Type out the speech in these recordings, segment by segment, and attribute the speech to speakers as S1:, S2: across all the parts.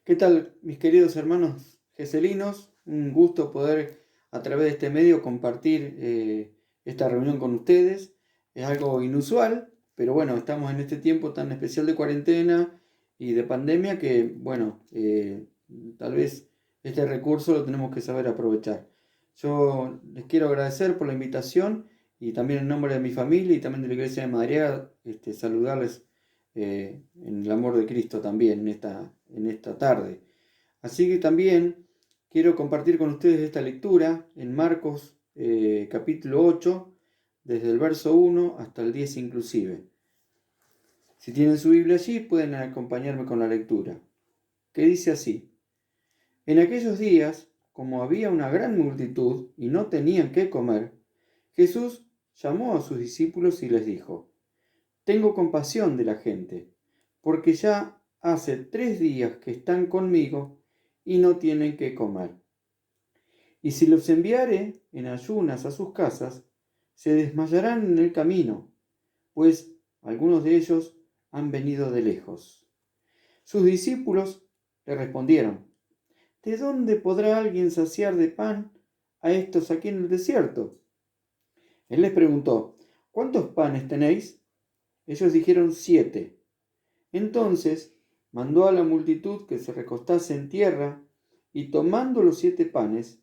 S1: ¿Qué tal, mis queridos hermanos geselinos? Un gusto poder a través de este medio compartir esta reunión con ustedes. Es algo inusual, pero bueno, estamos en este tiempo tan especial de cuarentena y de pandemia que, bueno, tal vez este recurso lo tenemos que saber aprovechar. Yo les quiero agradecer por la invitación y también en nombre de mi familia y también de la Iglesia de Madariaga, saludarles en el amor de Cristo también en esta tarde. Así que también quiero compartir con ustedes esta lectura en Marcos capítulo 8, desde el verso 1 hasta el 10 inclusive. Si tienen su Biblia allí, pueden acompañarme con la lectura, que dice así: En aquellos días, como había una gran multitud y no tenían qué comer, Jesús llamó a sus discípulos y les dijo: Tengo compasión de la gente, porque ya hace 3 días que están conmigo y no tienen qué comer. Y si los enviare en ayunas a sus casas, se desmayarán en el camino, pues algunos de ellos han venido de lejos. Sus discípulos le respondieron: ¿De dónde podrá alguien saciar de pan a estos aquí en el desierto? Él les preguntó: ¿Cuántos panes tenéis? Ellos dijeron: 7. Entonces mandó a la multitud que se recostase en tierra, y tomando los 7 panes,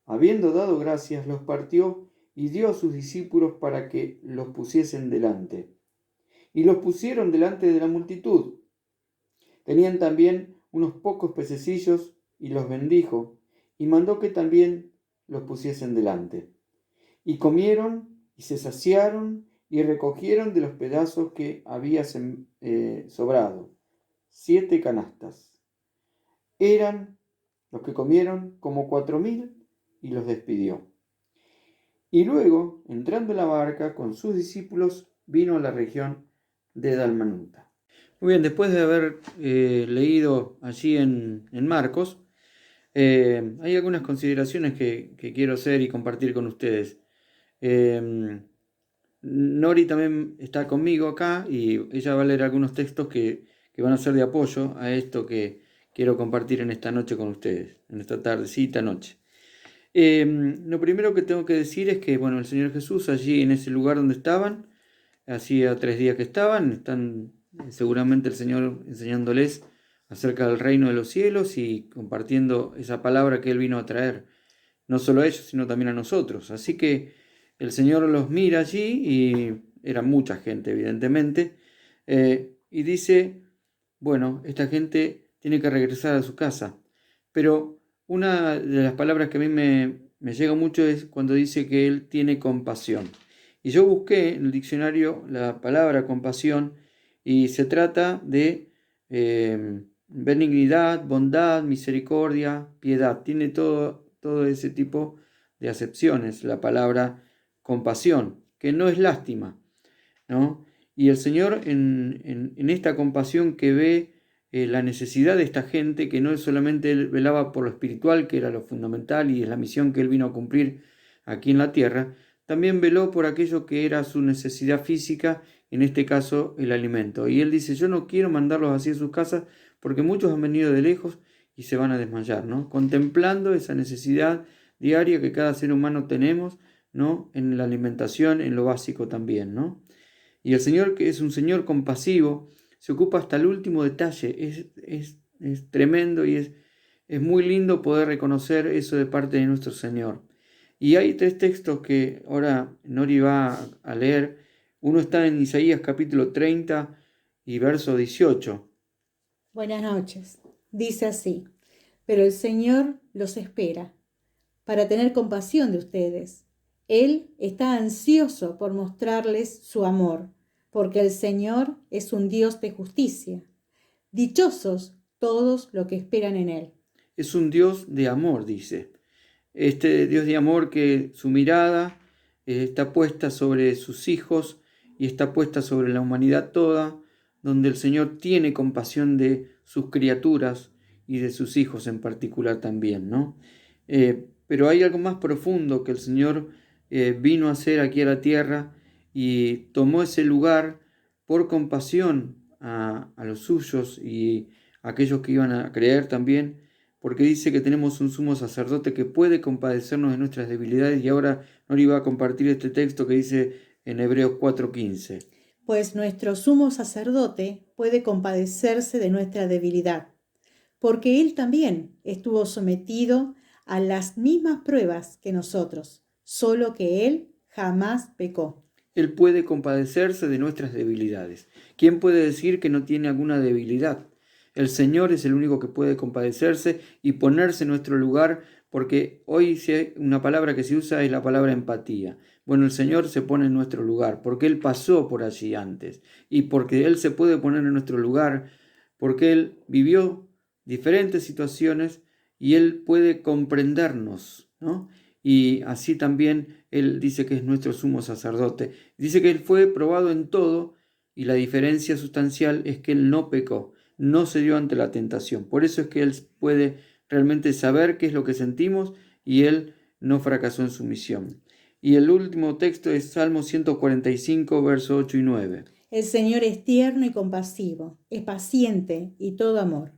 S1: habiendo dado gracias, los partió y dio a sus discípulos para que los pusiesen delante. Y los pusieron delante de la multitud. Tenían también unos pocos pececillos, y los bendijo, y mandó que también los pusiesen delante. Y comieron, y se saciaron, y recogieron de los pedazos que había sobrado 7 canastas. Eran los que comieron como 4.000, y los despidió. Y luego, entrando en la barca con sus discípulos, vino a la región de Dalmanuta. Muy bien, después de haber leído allí en Marcos, hay algunas consideraciones que quiero hacer y compartir con ustedes. Nori también está conmigo acá y ella va a leer algunos textos que van a ser de apoyo a esto que quiero compartir en esta noche con ustedes, en esta tardecita noche. Lo primero que tengo que decir es que, bueno, el Señor Jesús allí en ese lugar donde estaban, hacía 3 días que están seguramente el Señor enseñándoles acerca del reino de los cielos y compartiendo esa palabra que Él vino a traer, no solo a ellos, sino también a nosotros. Así que el Señor los mira allí, y era mucha gente, evidentemente, y dice: bueno, esta gente tiene que regresar a su casa. Pero una de las palabras que a mí me llega mucho es cuando dice que Él tiene compasión. Y yo busqué en el diccionario la palabra compasión, y se trata de benignidad, bondad, misericordia, piedad. Tiene todo ese tipo de acepciones la palabra compasión, que no es lástima, ¿no? Y el Señor en esta compasión que ve la necesidad de esta gente, que no es solamente Él velaba por lo espiritual, que era lo fundamental y es la misión que Él vino a cumplir aquí en la tierra, también veló por aquello que era su necesidad física, en este caso el alimento. Y Él dice: yo no quiero mandarlos así a sus casas, porque muchos han venido de lejos y se van a desmayar, ¿no? Contemplando esa necesidad diaria que cada ser humano tenemos, ¿no? En la alimentación, en lo básico también, ¿no? Y el Señor, que es un Señor compasivo, se ocupa hasta el último detalle. Es tremendo, y es muy lindo poder reconocer eso de parte de nuestro Señor. Y hay 3 textos que ahora Nori va a leer. Uno está en Isaías capítulo 30 y verso 18.
S2: Buenas noches. Dice así: pero el Señor los espera para tener compasión de ustedes. Él está ansioso por mostrarles su amor, porque el Señor es un Dios de justicia. Dichosos todos los que esperan en Él.
S1: Es un Dios de amor, dice. Este Dios de amor, que su mirada está puesta sobre sus hijos y está puesta sobre la humanidad toda, donde el Señor tiene compasión de sus criaturas y de sus hijos en particular también, ¿no? Pero hay algo más profundo que el Señor vino a hacer aquí a la tierra, y tomó ese lugar por compasión a los suyos y aquellos que iban a creer también, porque dice que tenemos un sumo sacerdote que puede compadecernos de nuestras debilidades, y ahora Nori va a compartir este texto que dice en Hebreos 4:15.
S2: Pues nuestro sumo sacerdote puede compadecerse de nuestra debilidad, porque él también estuvo sometido a las mismas pruebas que nosotros, solo que él jamás pecó.
S1: Él puede compadecerse de nuestras debilidades. ¿Quién puede decir que no tiene alguna debilidad? El Señor es el único que puede compadecerse y ponerse en nuestro lugar, porque hoy una palabra que se usa es la palabra empatía. Bueno, el Señor se pone en nuestro lugar, porque Él pasó por allí antes, y porque Él se puede poner en nuestro lugar, porque Él vivió diferentes situaciones y Él puede comprendernos, ¿no? Y así también Él dice que es nuestro sumo sacerdote. Dice que Él fue probado en todo, y la diferencia sustancial es que Él no pecó, no se dio ante la tentación. Por eso es que Él puede realmente saber qué es lo que sentimos, y Él no fracasó en su misión. Y el último texto es Salmo 145, versos 8 y 9.
S2: El Señor es tierno y compasivo, es paciente y todo amor.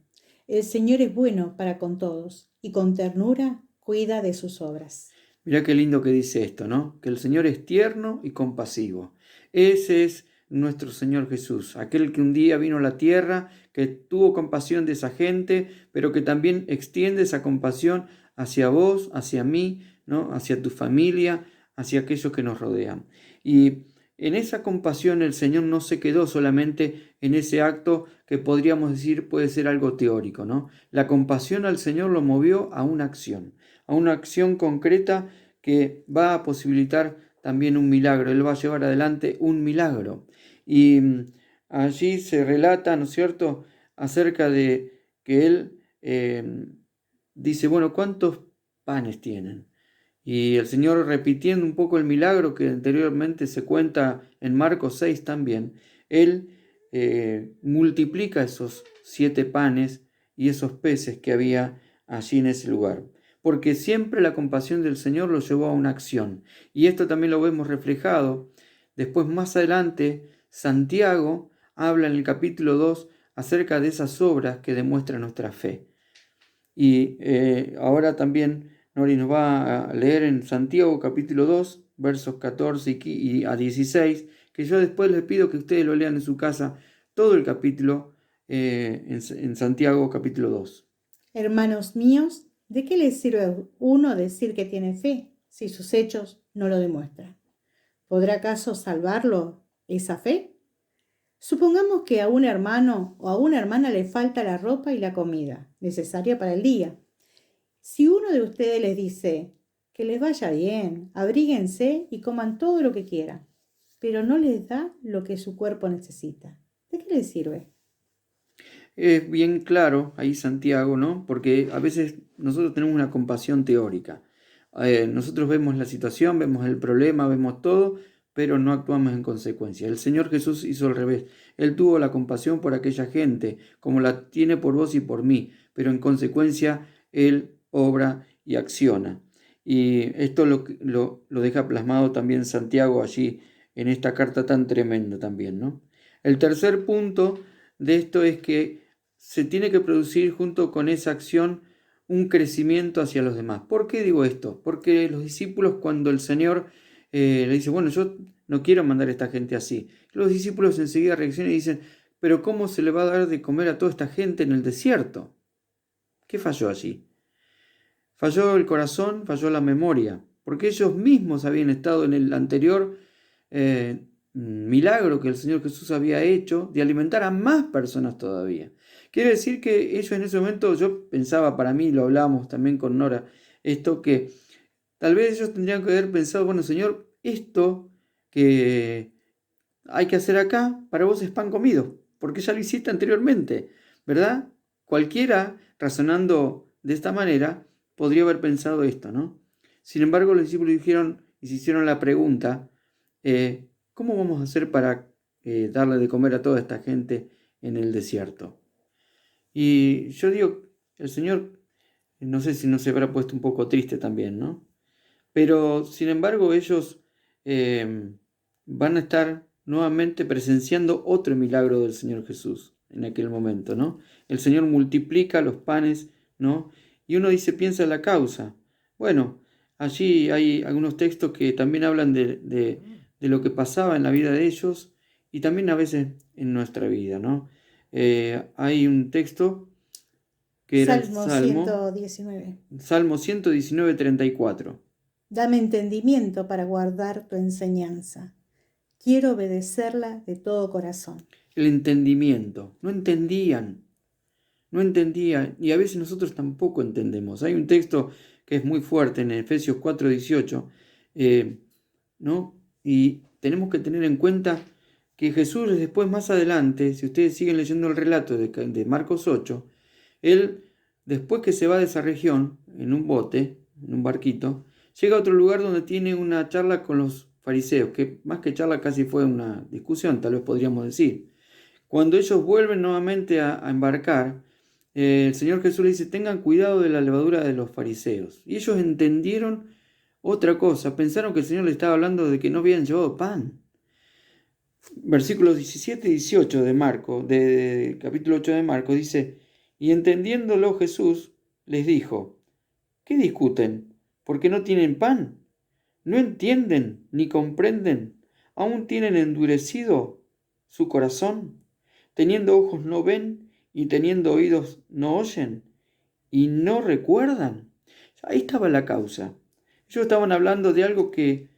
S2: El Señor es bueno para con todos y con ternura cuida de sus obras.
S1: Mirá qué lindo que dice esto, ¿no? Que el Señor es tierno y compasivo. Ese es nuestro Señor Jesús, aquel que un día vino a la tierra, que tuvo compasión de esa gente, pero que también extiende esa compasión hacia vos, hacia mí, ¿no? Hacia tu familia, hacia aquellos que nos rodean. Y en esa compasión el Señor no se quedó solamente en ese acto que podríamos decir puede ser algo teórico, ¿no? La compasión al Señor lo movió a una acción concreta que va a posibilitar también un milagro. Él va a llevar adelante un milagro. Y allí se relata, ¿no es cierto?, acerca de que él dice, bueno, ¿cuántos panes tienen? Y el Señor, repitiendo un poco el milagro que anteriormente se cuenta en Marcos 6 también, Él multiplica esos 7 panes y esos peces que había allí en ese lugar. Porque siempre la compasión del Señor lo llevó a una acción. Y esto también lo vemos reflejado. Después, más adelante, Santiago habla en el capítulo 2 acerca de esas obras que demuestran nuestra fe. Y ahora también Nori nos va a leer en Santiago capítulo 2, versos 14 y a 16, que yo después les pido que ustedes lo lean en su casa, todo el capítulo en Santiago capítulo 2.
S2: Hermanos míos, ¿de qué les sirve uno decir que tiene fe si sus hechos no lo demuestran? ¿Podrá acaso salvarlo esa fe? Supongamos que a un hermano o a una hermana le falta la ropa y la comida necesaria para el día. Si uno de ustedes les dice que les vaya bien, abríguense y coman todo lo que quieran, pero no les da lo que su cuerpo necesita, ¿de qué les sirve?
S1: Es bien claro ahí Santiago, ¿no? Porque a veces nosotros tenemos una compasión teórica. Nosotros vemos la situación, vemos el problema, vemos todo, pero no actuamos en consecuencia. El Señor Jesús hizo al revés. Él tuvo la compasión por aquella gente, como la tiene por vos y por mí, pero en consecuencia Él obra y acciona. Y esto lo deja plasmado también Santiago allí en esta carta tan tremenda también, ¿no? El tercer punto de esto es que se tiene que producir junto con esa acción un crecimiento hacia los demás. ¿Por qué digo esto? Porque los discípulos, cuando el Señor le dice, bueno, yo no quiero mandar a esta gente así, los discípulos enseguida reaccionan y dicen, pero ¿cómo se le va a dar de comer a toda esta gente en el desierto? ¿Qué falló allí? Falló el corazón, falló la memoria, porque ellos mismos habían estado en el anterior milagro que el Señor Jesús había hecho de alimentar a más personas todavía. Quiere decir que ellos en ese momento, yo pensaba para mí, lo hablábamos también con Nora, esto que tal vez ellos tendrían que haber pensado, bueno, Señor, esto que hay que hacer acá, para vos es pan comido, porque ya lo hiciste anteriormente, ¿verdad? Cualquiera, razonando de esta manera, podría haber pensado esto, ¿no? Sin embargo, los discípulos dijeron y se hicieron la pregunta, ¿cómo vamos a hacer para darle de comer a toda esta gente en el desierto? Y yo digo, el Señor, no sé si no se habrá puesto un poco triste también, ¿no? Pero, sin embargo, ellos van a estar nuevamente presenciando otro milagro del Señor Jesús. en aquel momento, ¿no? El Señor multiplica los panes, ¿no? Y uno piensa en la causa. Bueno, allí hay algunos textos que también hablan de lo que pasaba en la vida de ellos y también a veces en nuestra vida, ¿no? Hay un texto que era el
S2: Salmo 119.
S1: Salmo 119, 34.
S2: Dame entendimiento para guardar tu enseñanza. Quiero obedecerla de todo corazón.
S1: El entendimiento. No entendían, y a veces nosotros tampoco entendemos. Hay un texto que es muy fuerte en Efesios 4, 18, ¿no? Y tenemos que tener en cuenta que Jesús después, más adelante, si ustedes siguen leyendo el relato de Marcos 8, él, después que se va de esa región, en un bote, en un barquito, llega a otro lugar donde tiene una charla con los fariseos, que más que charla casi fue una discusión, tal vez podríamos decir. Cuando ellos vuelven nuevamente a embarcar, el Señor Jesús les dice, tengan cuidado de la levadura de los fariseos. Y ellos entendieron otra cosa, pensaron que el Señor les estaba hablando de que no habían llevado pan. Versículos 17 y 18 de Marcos, de capítulo 8 de Marcos, dice, y entendiéndolo Jesús les dijo, ¿qué discuten? ¿Porque no tienen pan? ¿No entienden ni comprenden? ¿Aún tienen endurecido su corazón? Teniendo ojos no ven y teniendo oídos no oyen y no recuerdan. Ahí estaba la causa. Ellos estaban hablando de algo que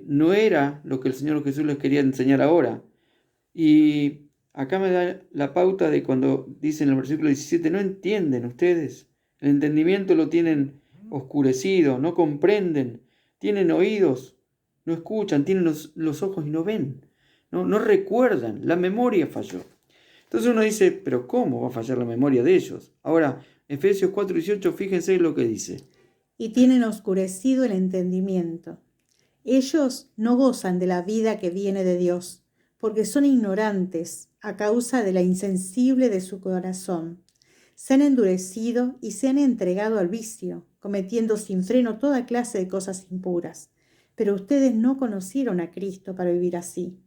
S1: no era lo que el Señor Jesús les quería enseñar ahora. Y acá me da la pauta de cuando dice en el versículo 17, no entienden ustedes, el entendimiento lo tienen oscurecido, no comprenden, tienen oídos, no escuchan, tienen los ojos y no ven, no recuerdan, la memoria falló. Entonces uno dice, pero ¿cómo va a fallar la memoria de ellos? Ahora, Efesios 4:18, fíjense lo que dice.
S2: Y tienen oscurecido el entendimiento. Ellos no gozan de la vida que viene de Dios, porque son ignorantes a causa de la insensible de su corazón. Se han endurecido y se han entregado al vicio, cometiendo sin freno toda clase de cosas impuras. Pero ustedes no conocieron a Cristo para vivir así,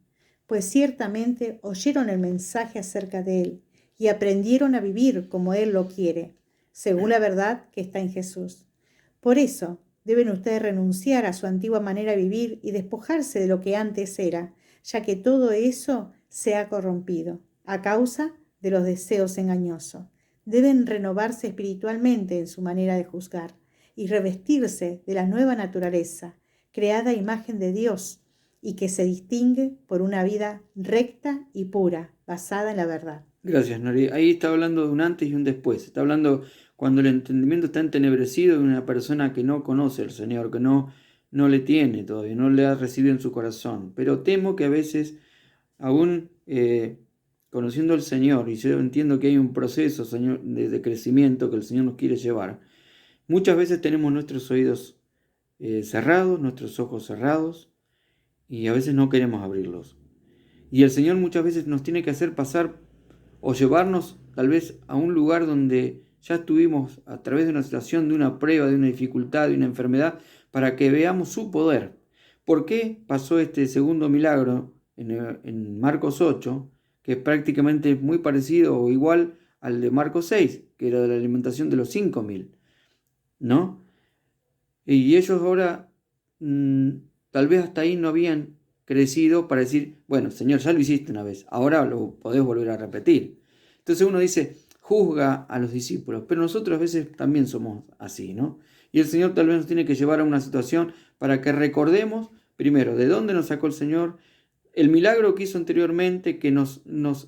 S2: pues ciertamente oyeron el mensaje acerca de Él y aprendieron a vivir como Él lo quiere, según la verdad que está en Jesús. Por eso, deben ustedes renunciar a su antigua manera de vivir y despojarse de lo que antes era, ya que todo eso se ha corrompido a causa de los deseos engañosos. Deben renovarse espiritualmente en su manera de juzgar y revestirse de la nueva naturaleza, creada a imagen de Dios y que se distingue por una vida recta y pura, basada en la verdad.
S1: Gracias, Nori. Ahí está hablando de un antes y un después. Está hablando cuando el entendimiento está entenebrecido de una persona que no conoce al Señor, que no le tiene todavía, no le ha recibido en su corazón. Pero temo que a veces, aún conociendo al Señor, y yo entiendo que hay un proceso, Señor, de crecimiento que el Señor nos quiere llevar, muchas veces tenemos nuestros oídos cerrados, nuestros ojos cerrados, y a veces no queremos abrirlos. Y el Señor muchas veces nos tiene que hacer pasar o llevarnos tal vez a un lugar donde ya estuvimos a través de una situación, de una prueba, de una dificultad, de una enfermedad, para que veamos su poder. ¿Por qué pasó este segundo milagro en Marcos 8, que prácticamente es muy parecido o igual al de Marcos 6, que era de la alimentación de los 5.000, ¿no? Y ellos ahora tal vez hasta ahí no habían crecido para decir, bueno, Señor, ya lo hiciste una vez, ahora lo podés volver a repetir. Entonces uno dice, juzga a los discípulos, pero nosotros a veces también somos así, ¿no? Y el Señor tal vez nos tiene que llevar a una situación para que recordemos, primero, de dónde nos sacó el Señor, el milagro que hizo anteriormente, que nos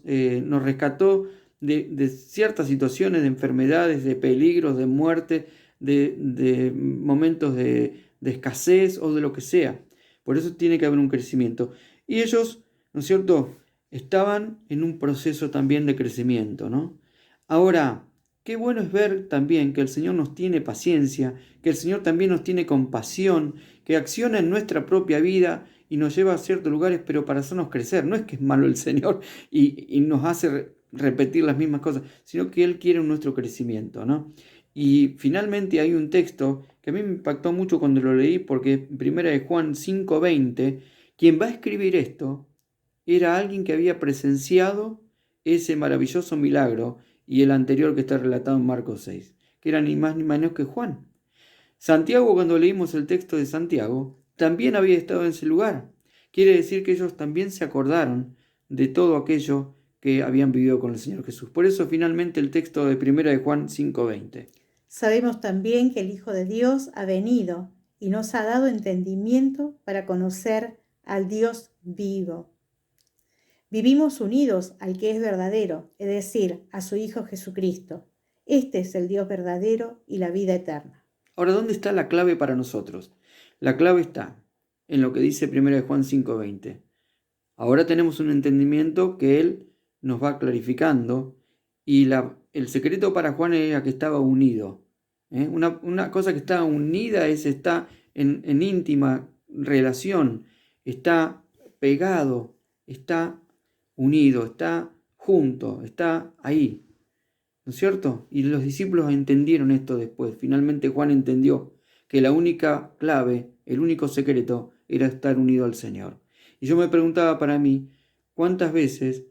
S1: rescató de ciertas situaciones, de enfermedades, de peligros, de muerte, de momentos de escasez o de lo que sea. Por eso tiene que haber un crecimiento. Y ellos, ¿no es cierto?, estaban en un proceso también de crecimiento, ¿no? Ahora, qué bueno es ver también que el Señor nos tiene paciencia, que el Señor también nos tiene compasión, que acciona en nuestra propia vida y nos lleva a ciertos lugares, pero para hacernos crecer. No es que es malo el Señor y nos hace repetir las mismas cosas, sino que Él quiere nuestro crecimiento, ¿no? Y finalmente hay un texto que a mí me impactó mucho cuando lo leí, porque en 1 de Juan 5:20, quien va a escribir esto era alguien que había presenciado ese maravilloso milagro y el anterior que está relatado en Marcos 6, que era ni más ni menos que Juan. Santiago, cuando leímos el texto de Santiago, también había estado en ese lugar. Quiere decir que ellos también se acordaron de todo aquello que habían vivido con el Señor Jesús. Por eso finalmente el texto de 1 de Juan 5:20.
S2: Sabemos también que el Hijo de Dios ha venido y nos ha dado entendimiento para conocer al Dios vivo. Vivimos unidos al que es verdadero, es decir, a su Hijo Jesucristo. Este es el Dios verdadero y la vida eterna.
S1: Ahora, ¿dónde está la clave para nosotros? La clave está en lo que dice 1 de Juan 5:20. Ahora tenemos un entendimiento que Él nos va clarificando y el secreto para Juan era que estaba unido. Una cosa que está unida está en íntima relación, está pegado, está unido, está junto, está ahí. ¿No es cierto? Y los discípulos entendieron esto después. Finalmente Juan entendió que la única clave, el único secreto, era estar unido al Señor. Y yo me preguntaba para mí, ¿cuántas veces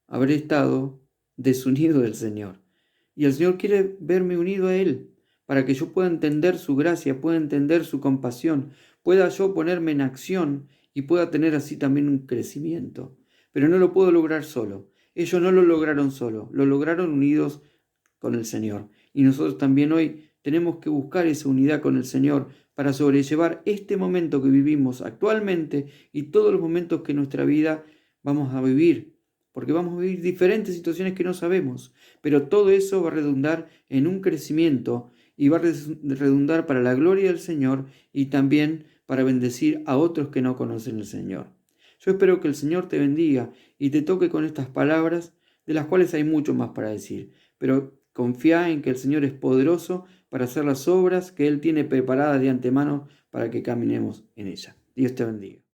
S1: habré estado desunido del Señor? Y el Señor quiere verme unido a Él, para que yo pueda entender su gracia, pueda entender su compasión, pueda yo ponerme en acción y pueda tener así también un crecimiento. Pero no lo puedo lograr solo. Ellos no lo lograron solo, lo lograron unidos con el Señor. Y nosotros también hoy tenemos que buscar esa unidad con el Señor para sobrellevar este momento que vivimos actualmente y todos los momentos que en nuestra vida vamos a vivir, porque vamos a vivir diferentes situaciones que no sabemos, pero todo eso va a redundar en un crecimiento y va a redundar para la gloria del Señor y también para bendecir a otros que no conocen al Señor. Yo espero que el Señor te bendiga y te toque con estas palabras, de las cuales hay mucho más para decir, pero confía en que el Señor es poderoso para hacer las obras que Él tiene preparadas de antemano para que caminemos en ella. Dios te bendiga.